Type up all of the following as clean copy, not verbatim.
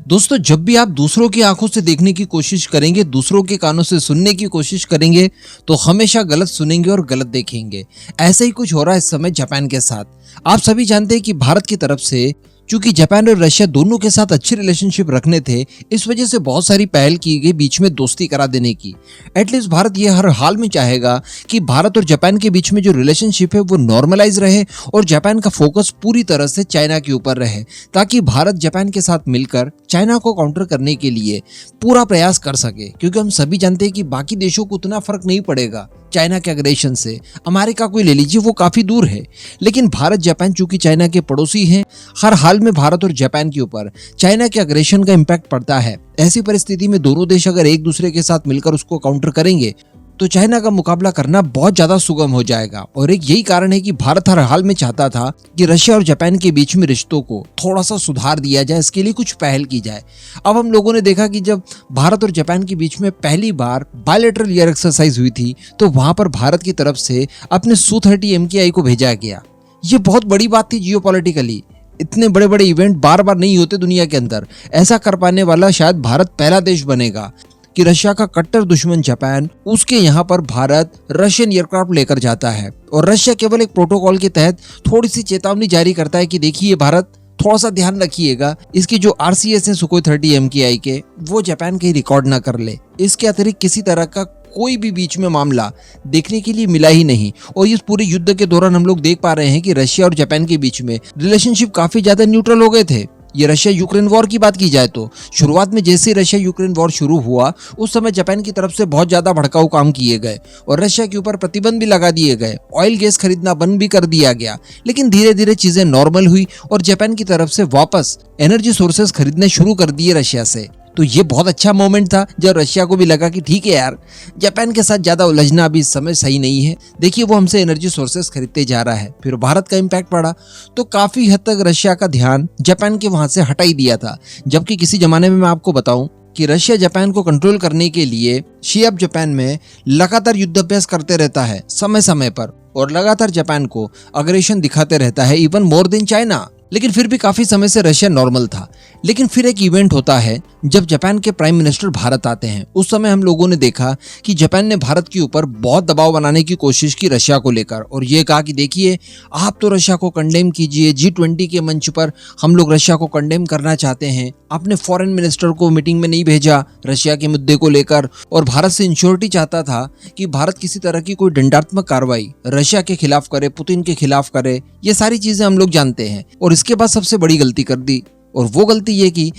दोस्तों, जब भी आप दूसरों की आंखों से देखने की कोशिश करेंगे, दूसरों के कानों से सुनने की कोशिश करेंगे, तो हमेशा गलत सुनेंगे और गलत देखेंगे। ऐसा ही कुछ हो रहा है इस समय जापान के साथ। आप सभी जानते हैं कि भारत की तरफ से चूंकि जापान और रशिया दोनों के साथ अच्छी रिलेशनशिप रखने थे, इस वजह से बहुत सारी पहल की गई बीच में दोस्ती करा देने की। एटलीस्ट भारत ये हर हाल में चाहेगा कि भारत और जापान के बीच में जो रिलेशनशिप है वो नॉर्मलाइज रहे और जापान का फोकस पूरी तरह से चाइना के ऊपर रहे, ताकि भारत जापान के साथ मिलकर चाइना को काउंटर करने के लिए पूरा प्रयास कर सके। क्योंकि हम सभी जानते हैं कि बाकी देशों को उतना फर्क नहीं पड़ेगा चाइना के अग्रेशन से। अमेरिका को ले लीजिए, वो काफी दूर है, लेकिन भारत जापान चूंकि चाइना के पड़ोसी हैं, हर हाल में भारत और जापान के ऊपर चाइना के अग्रेशन का इम्पैक्ट पड़ता है। ऐसी परिस्थिति में दोनों देश अगर एक दूसरे के साथ मिलकर उसको काउंटर करेंगे तो चाइना का मुकाबला करना बहुत ज्यादा सुगम हो जाएगा। और एक यही कारण है कि भारत हर हाल में चाहता था कि रशिया और जापान के बीच में रिश्तों को थोड़ा सा सुधार दिया जाए, इसके लिए कुछ पहल की जाए। अब हम लोगों ने देखा कि जब भारत और जापान के बीच में पहली बार बायलैटरल एयर एक्सरसाइज हुई थी, तो वहां पर भारत की तरफ से अपने Su-30 MKI को भेजा गया। ये बहुत बड़ी बात थी जियोपॉलिटिकली। इतने बड़े बड़े इवेंट बार बार नहीं होते दुनिया के अंदर। ऐसा कर पाने वाला शायद भारत पहला देश बनेगा कि रशिया का कट्टर दुश्मन जापान, उसके यहाँ पर भारत रशियन एयरक्राफ्ट लेकर जाता है। और रशिया केवल एक प्रोटोकॉल के तहत थोड़ी सी चेतावनी जारी करता है कि देखिए भारत, थोड़ा सा ध्यान रखिएगा, इसकी जो RCS है Su-30 MKI के, वो जापान कहीं रिकॉर्ड ना कर ले। इसके अतिरिक्त किसी तरह का कोई भी बीच में मामला देखने के लिए मिला ही नहीं। और इस पूरे युद्ध के दौरान हम लोग देख पा रहे हैं कि रशिया और जापान के बीच में रिलेशनशिप काफी ज्यादा न्यूट्रल हो गए थे। ये रशिया यूक्रेन वॉर की बात की जाए तो शुरुआत में जैसे रशिया यूक्रेन वॉर शुरू हुआ, उस समय जापान की तरफ से बहुत ज्यादा भड़काऊ काम किए गए और रशिया के ऊपर प्रतिबंध भी लगा दिए गए। ऑयल गैस खरीदना बंद भी कर दिया गया। लेकिन धीरे धीरे चीजें नॉर्मल हुई और जापान की तरफ से वापस एनर्जी सोर्सेस खरीदने शुरू कर दिए रशिया से। तो ये बहुत अच्छा मोमेंट था जब रशिया को भी लगा कि ठीक है यार, जापान के साथ ज्यादा उलझना अभी इस समय सही नहीं है। देखिए वो हमसे एनर्जी सोर्सेस खरीदते जा रहा है। फिर भारत का इम्पैक्ट पड़ा तो काफी हद तक रशिया का ध्यान जापान के वहां से हटा ही दिया था। जबकि किसी जमाने में मैं आपको बताऊं कि रशिया जापान को कंट्रोल करने के लिए शी ऑफ जापान में लगातार युद्धाभ्यास करते रहता है समय समय पर, और लगातार जापान को अग्रेशन दिखाते रहता है, इवन मोर देन चाइना। लेकिन फिर भी काफी समय से रशिया नॉर्मल था। लेकिन फिर एक इवेंट होता है जब जापान के प्राइम मिनिस्टर भारत आते हैं। उस समय हम लोगों ने देखा कि जापान ने भारत के ऊपर बहुत दबाव बनाने की कोशिश की रशिया को लेकर, और ये कहा कि देखिए आप तो रशिया को कंडेम कीजिए, G20 के मंच पर हम लोग रशिया को कंडेम करना चाहते हैं। अपने फॉरेन मिनिस्टर को मीटिंग में नहीं भेजा रशिया के मुद्दे को लेकर, और भारत से इंश्योरिटी चाहता था कि भारत किसी तरह की कोई दंडात्मक कार्रवाई रशिया के खिलाफ करे, पुतिन के खिलाफ करे। ये सारी चीजें हम लोग जानते हैं। और इसके बाद सबसे बड़ी गलती कर दी, और वो गलती ये की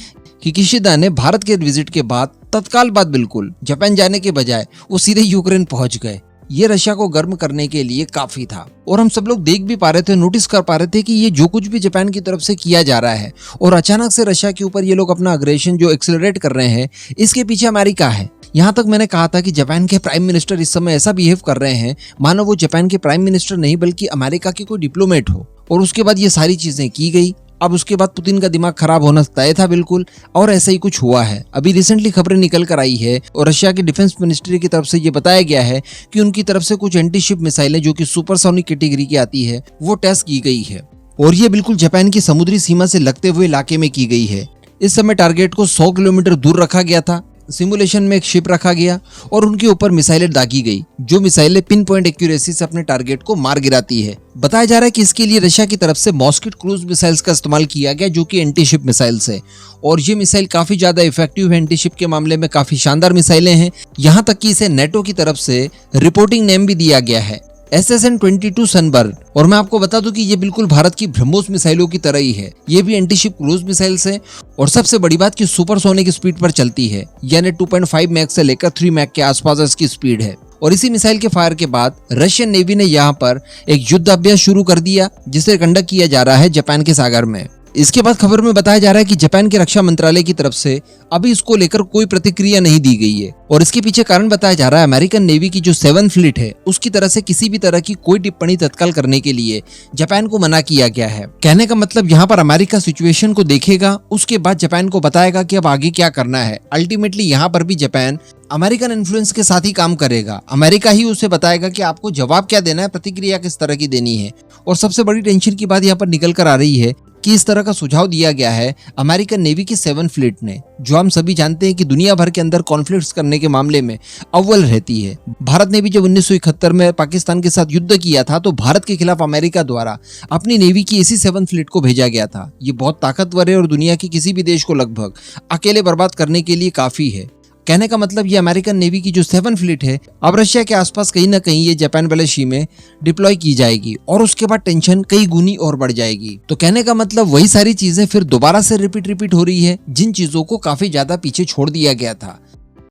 कि किशिदा ने भारत के विजिट के बाद तत्काल बाद बिल्कुल जापान जाने के बजाय वो सीधे यूक्रेन पहुंच गए। ये रशिया को गर्म करने के लिए काफी था। और हम सब लोग देख भी पा रहे थे, नोटिस कर पा रहे थे कि ये जो कुछ भी जापान की तरफ से किया जा रहा है और अचानक से रशिया के ऊपर ये लोग अपना अग्रेशन जो एक्सेलरेट कर रहे हैं, इसके पीछे अमेरिका है। यहाँ तक मैंने कहा था कि जापान के प्राइम मिनिस्टर इस समय ऐसा बिहेव कर रहे हैं मानो वो जापान के प्राइम मिनिस्टर नहीं बल्कि अमेरिका के कोई डिप्लोमेट हो। और उसके बाद ये सारी चीजें की गई। अब उसके बाद पुतिन का दिमाग खराब होना तय था बिल्कुल, और ऐसा ही कुछ हुआ है। अभी रिसेंटली खबरें निकल कर आई है और रशिया की डिफेंस मिनिस्ट्री की तरफ से ये बताया गया है कि उनकी तरफ से कुछ एंटी शिप मिसाइलें जो कि सुपरसोनिक कैटेगरी की आती है, वो टेस्ट की गई है। और ये बिल्कुल जापान की समुद्री सीमा से लगते हुए इलाके में की गई है। इस समय टारगेट को 100 किलोमीटर दूर रखा गया था। सिमुलेशन में एक शिप रखा गया और उनके ऊपर मिसाइलें दागी गई, जो मिसाइलें पिन पॉइंट एक्यूरेसी से अपने टारगेट को मार गिराती है। बताया जा रहा है कि इसके लिए रशिया की तरफ से मॉस्किट क्रूज मिसाइल्स का इस्तेमाल किया गया, जो कि एंटी शिप मिसाइल्स है। और ये मिसाइल काफी ज्यादा इफेक्टिव है, एंटी शिप के मामले में काफी शानदार मिसाइलें हैं। यहाँ तक कि इसे नेटो की तरफ से रिपोर्टिंग नेम भी दिया गया है, SSN-22 सनबर्न। और मैं आपको बता दूं कि ये बिल्कुल भारत की ब्रह्मोस मिसाइलों की तरह ही है। ये भी एंटी शिप क्रूज मिसाइल्स है और सबसे बड़ी बात कि सुपरसोनिक स्पीड पर चलती है, यानी 2.5 मैक से लेकर 3 मैक के आसपास इसकी स्पीड है। और इसी मिसाइल के फायर के बाद रशियन नेवी ने यहाँ पर एक युद्ध अभ्यास शुरू कर दिया, जिसे कंडक्ट किया जा रहा है जापान के सागर में। इसके बाद खबर में बताया जा रहा है कि जापान के रक्षा मंत्रालय की तरफ से अभी इसको लेकर कोई प्रतिक्रिया नहीं दी गई है। और इसके पीछे कारण बताया जा रहा है अमेरिकन नेवी की जो 7th फ्लीट है, उसकी तरफ से किसी भी तरह की कोई टिप्पणी तत्काल करने के लिए जापान को मना किया गया है। कहने का मतलब यहाँ पर अमेरिका सिचुएशन को देखेगा, उसके बाद जापान को बताएगा कि अब आगे क्या करना है। अल्टीमेटली यहाँ पर भी जापान अमेरिकन इन्फ्लुएंस के साथ ही काम करेगा। अमेरिका ही उसे बताएगा कि आपको जवाब क्या देना है, प्रतिक्रिया किस तरह की देनी है। और सबसे बड़ी टेंशन की बात यहाँ पर निकल कर आ रही है कि इस तरह का सुझाव दिया गया है अमेरिकन नेवी की 7 फ्लीट ने, जो हम सभी जानते हैं कि दुनिया भर के अंदर कॉन्फ्लिक्ट्स करने के मामले में अव्वल रहती है। भारत ने भी जब 1971 में पाकिस्तान के साथ युद्ध किया था तो भारत के खिलाफ अमेरिका द्वारा अपनी नेवी की इसी 7 फ्लीट को भेजा गया था। ये बहुत ताकतवर है और दुनिया के किसी भी देश को लगभग अकेले बर्बाद करने के लिए काफी है। कहने का मतलब ये अमेरिकन नेवी की जो 7 फ्लीट है अब रशिया के आसपास कहीं ना कहीं ये जापान वाले सी में डिप्लॉय की जाएगी और उसके बाद टेंशन कई गुनी और बढ़ जाएगी। तो कहने का मतलब वही सारी चीजें फिर दोबारा से रिपीट हो रही है जिन चीजों को काफी ज्यादा पीछे छोड़ दिया गया था।